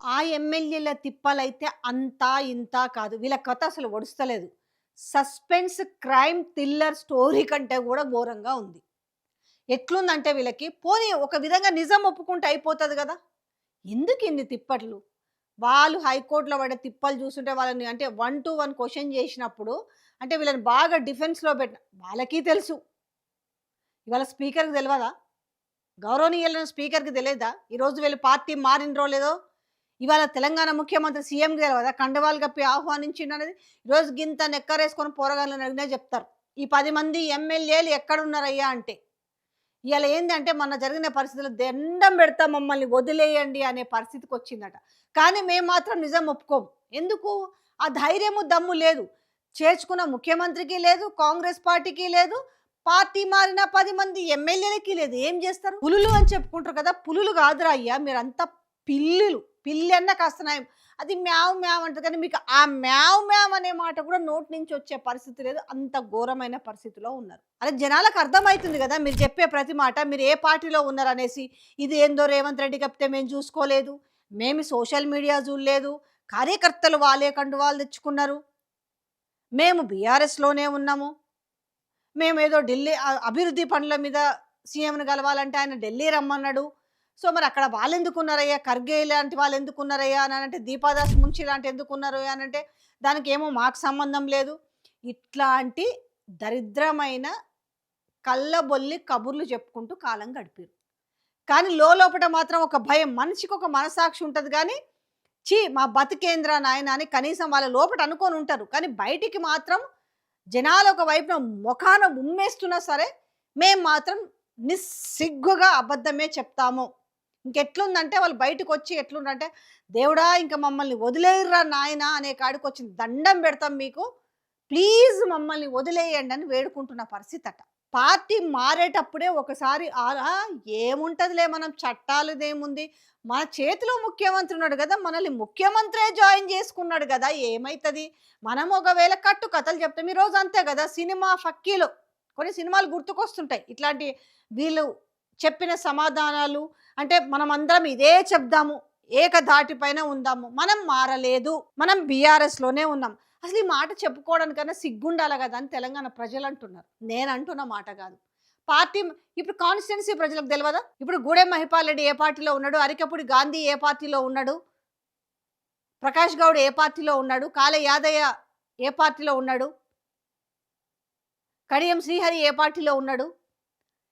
ఆ ఎమ్మెల్యేల తిప్పలైతే అంతా ఇంతా కాదు. వీళ్ళ కథ అసలు ఒడుస్తలేదు. సస్పెన్స్, క్రైమ్, థ్రిల్లర్ స్టోరీ కంటే గూడా ఘోరంగా ఉంది. ఎట్లుందంటే వీళ్ళకి పోనీ ఒక విధంగా నిజం ఒప్పుకుంటే అయిపోతది గదా! ఎందుకిన్ని తిప్పట్లు? వాళ్ళు హైకోర్ట్‌లో పడే తిప్పలు చూస్తుంటే వాళ్ళని అంటే 1-1 క్వెషన్ జేసినప్పుడు అంటే వీళ్ళని బాగా డిఫెన్స్‌లో వాళ్ళకి తెలుసు. ఇవాళ స్పీకర్‌కి తెలవదా? గౌరవనీయులైన స్పీకర్‌కి తెలీదా? ఈరోజు వీళ్ళు పార్టీ మారినరో లేదో? ఇవాళ తెలంగాణ ముఖ్యమంత్రి సీఎంకి తెలవదా? కండువాలు కప్పి ఆహ్వానించిండనేది. ఈరోజు గింత నెక్కరేసుకొని పోరగాళ్ళని అడిగినా జెప్తారు. ఈ 10 మంది ఎమ్మెల్యేలు ఎక్కడున్నారయ్యా అంటే. ఇయాల ఏందంటే మొన్న జరిగిన పరిస్థితుల్లో దండం బెడతా మమ్మల్ని వదిలేయండి అనే పరిస్థితికొచ్చిందట. కానీ మేము మాత్రం నిజం ఒప్పుకోము. ఎందుకు? ఆ ధైర్యము, దమ్ము లేదు. చేర్చుకున్న ముఖ్యమంత్రికి లేదు, కాంగ్రెస్ పార్టీకి లేదు, పార్టీ మారిన 10 మంది ఎమ్మెల్యేలకి లేదు. ఏం జేస్తారు? పులులు అని చెప్పుకుంటారు కదా! పులులు గాదురా అయ్యా! మీరంతా పిల్లులు. పిల్లి అన్నా కాస్త నయం. అది మ్యావ్ మ్యావ్ అంటది కానీ మీకు ఆ మ్యావ్ మ్యావ్ అనే మాట కూడా నోటి నుంచి వచ్చే పరిస్థితి లేదు. అంత ఘోరమైన పరిస్థితిలో ఉన్నారు. అరే జనాలకు అర్థమైతుంది గదా! మీరు చెప్పే ప్రతి మాట మీరు ఏ పార్టీలో ఉన్నారనేసి. ఇది ఏందో రేవంత్ రెడ్డి కప్పితే మేము చూసుకోలేదు. మేము సోషల్ మీడియా జూడలేదు. కార్యకర్తలు వాళ్ళే కండువాలు తెచ్చుకున్నారు. మేము బీఆర్ఎస్‌లోనే ఉన్నాము. మేమేదో ఢిల్లీ అభివృద్ధి పనుల మీద సీఎంని గలవాలంటే ఆయన ఢిల్లీ రమ్మన్నాడు. సో, మరక్కడ వాళ్ళెందుకున్నారయ్యా? ఖర్గే లాంటి వాళ్ళెందుకున్నారయ్యా అనంటే, దీపాదాస్ మున్షి లాంటి ఎందుకున్నారు అనంటే, దానికేమో మాకు సంబంధం లేదు. ఇట్లాంటి దరిద్రమైన కల్లబొల్లి కబుర్లు చెప్పుకుంటూ కాలం గడిపారు. కానీ లోలోపట మాత్రం ఒక భయం. మనిషికొక మనసాక్షి ఉంటది గానీ, ఛీ! మా బతుకేందిరా నాయనా అని కనీసం వాళ్ళ లోపట అనుకోనుంటారు. కానీ బయటికి మాత్రం జనాలు ఒక వైపున మొఖాన ఉమ్మేస్తున్నా సరే, మేము మాత్రం నిస్సిగ్గుగా అబద్ధమే చెప్తాము. ఇంకెట్లుందంటే వాళ్ళు బయటకొచ్చి ఎట్లుందంటే, దేవుడా ఇంక మమ్మల్ని వదిలేయుర్రా నాయనా అనే కాడికొచ్చింది. దండం పెడతాం మీకు. ప్లీజ్ మమ్మల్ని వదిలేయండి అని వేడుకుంటున్న పరిస్థితట. పార్టీ మారేటప్పుడే ఒకసారి ఏముంటదిలే మనం చట్టాలదేముంది. మన చేతిలో ముఖ్యమంత్రి ఉన్నాడు గదా! మనల్ని ముఖ్యమంత్రే జాయిన్ చేసుకున్నాడు గదా! ఏమైతది? మనం ఒకవేళ కట్టు కథలు చెప్తాం. ఈరోజు అంతే గదా! సినిమా ఫక్కీలో కొన్ని సినిమాలు గుర్తుకొస్తుంటాయి. ఇట్లాంటి వీళ్ళు చెప్పిన సమాధానాలు అంటే మనమందరం ఇదే చెప్దాము. ఏకధాటి పైన ఉందాము. మనం మారలేదు. మనం బీఆర్ఎస్‌లోనే ఉన్నాం. అసలు ఈ మాట చెప్పుకోవడానికన్నా సిగ్గుండాలి గదా! అని తెలంగాణ ప్రజలంటున్నారు. నేనంటున్న మాట గాదు. పార్టీ ఇప్పుడు కాన్స్టిట్యున్సీ ప్రజలకు తెలవదా? ఇప్పుడు గూడెం మహిపాల్ రెడ్డి ఏ పార్టీలో ఉన్నాడు? అరికపూడి గాంధీ ఏ పార్టీలో ఉన్నాడు? ప్రకాష్ గౌడ్ ఏ పార్టీలో ఉన్నాడు? కాళ యాదయ్య ఏ పార్టీలో ఉన్నాడు? కడియం శ్రీహరి ఏ పార్టీలో ఉన్నాడు?